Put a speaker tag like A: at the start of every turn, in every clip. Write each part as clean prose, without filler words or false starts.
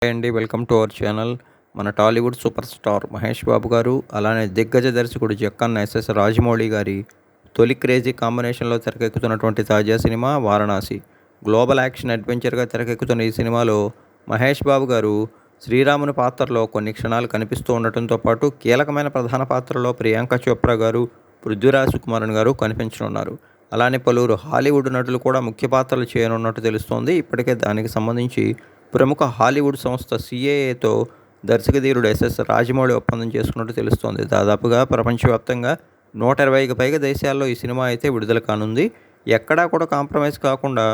A: Hi అండి, welcome to our channel. మన Tollywood super star Mahesh Babu గారు, అలానే దిగ్గజ దర్శకుడు జక్కన్న ఎస్ఎస్ రాజమౌళి గారి తొలి క్రేజీ కాంబినేషన్లో తెరకెక్కుతున్నటువంటి తాజా సినిమా వారణాసి. గ్లోబల్ యాక్షన్ అడ్వెంచర్గా తెరకెక్కుతున్న ఈ సినిమాలో మహేష్ బాబు గారు శ్రీరాముని పాత్రలో కొన్ని క్షణాలు కనిపిస్తూ ఉండటంతో పాటు కీలకమైన ప్రధాన పాత్రలో ప్రియాంక చోప్రా గారు, పృథ్వీరాజ్ సుకుమారన్ గారు కనిపించనున్నారు. అలానే పలువురు హాలీవుడ్ నటులు కూడా ముఖ్య పాత్రలు చేయనున్నట్టు తెలుస్తోంది. ఇప్పటికే దానికి సంబంధించి ప్రముఖ హాలీవుడ్ సంస్థ సిఏఏతో దర్శకధీరుడు ఎస్ఎస్ రాజమౌళి ఒప్పందం చేసుకున్నట్టు తెలుస్తోంది. దాదాపుగా ప్రపంచవ్యాప్తంగా 120కి పైగా దేశాల్లో ఈ సినిమా అయితే విడుదల కానుంది. ఎక్కడా కూడా కాంప్రమైజ్ కాకుండా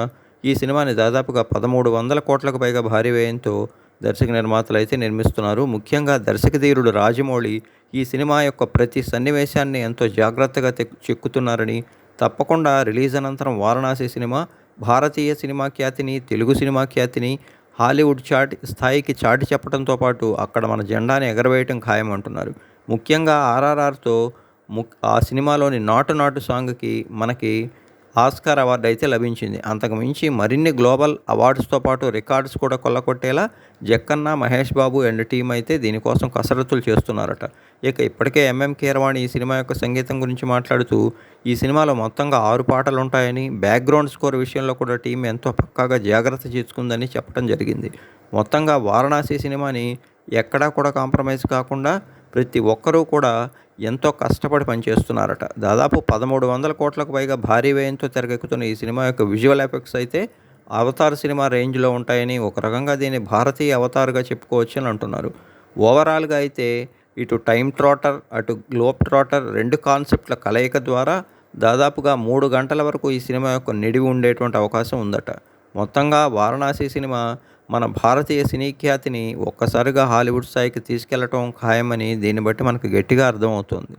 A: ఈ సినిమాని దాదాపుగా 1300 కోట్లకు పైగా భారీ వ్యయంతో దర్శక నిర్మాతలు అయితే నిర్మిస్తున్నారు. ముఖ్యంగా దర్శకధీరుడు రాజమౌళి ఈ సినిమా యొక్క ప్రతి సన్నివేశాన్ని ఎంతో జాగ్రత్తగా చెక్కుతున్నారని, తప్పకుండా రిలీజ్ అనంతరం వారణాసి సినిమా భారతీయ సినిమా ఖ్యాతిని, తెలుగు సినిమా ఖ్యాతిని హాలీవుడ్ స్థాయికి చాటి చెప్పడంతో పాటు అక్కడ మన జెండాని ఎగరవేయటం ఖాయమంటున్నారు. ముఖ్యంగా ఆర్ఆర్ఆర్తో ఆ సినిమాలోని నాటు నాటు సాంగ్కి మనకి ఆస్కార్ అవార్డు అయితే లభించింది. అంతకు మించి మరిన్ని గ్లోబల్ అవార్డ్స్తో పాటు రికార్డ్స్ కూడా కొల్లగొట్టేలా జక్కన్న, మహేష్ బాబు అండ్ టీం అయితే దీనికోసం కసరత్తులు చేస్తున్నారట. ఇక ఇప్పటికే ఎంఎం కీరవాణి ఈ సినిమా యొక్క సంగీతం గురించి మాట్లాడుతూ ఈ సినిమాలో మొత్తంగా 6 పాటలు ఉంటాయని, బ్యాక్గ్రౌండ్ స్కోర్ విషయంలో కూడా టీం ఎంతో పక్కాగా జాగ్రత్త తీసుకుందని చెప్పడం జరిగింది. మొత్తంగా వారణాసి సినిమాని ఎక్కడా కూడా కాంప్రమైజ్ కాకుండా ప్రతి ఒక్కరూ కూడా ఎంతో కష్టపడి పనిచేస్తున్నారట. దాదాపు 1300 కోట్లకు పైగా భారీ వ్యయంతో తెరకెక్కుతున్న ఈ సినిమా యొక్క విజువల్ ఎఫెక్ట్స్ అయితే అవతార్ సినిమా రేంజ్లో ఉంటాయని, ఒక రకంగా దీన్ని భారతీయ అవతార్గా చెప్పుకోవచ్చు అని అంటున్నారు. ఓవరాల్గా అయితే ఇటు టైమ్ ట్రాటర్, అటు గ్లోబ్ ట్రాటర్ 2 కాన్సెప్ట్ల కలయిక ద్వారా దాదాపుగా 3 గంటల వరకు ఈ సినిమా యొక్క నిడివి ఉండేటువంటి అవకాశం ఉందట. మొత్తంగా వారణాసి సినిమా మన భారతీయ సినీ ఖ్యాతిని ఒక్కసారిగా హాలీవుడ్ స్థాయికి తీసుకెళ్లటం ఖాయమని దీన్ని బట్టి మనకు గట్టిగా అర్థమవుతుంది.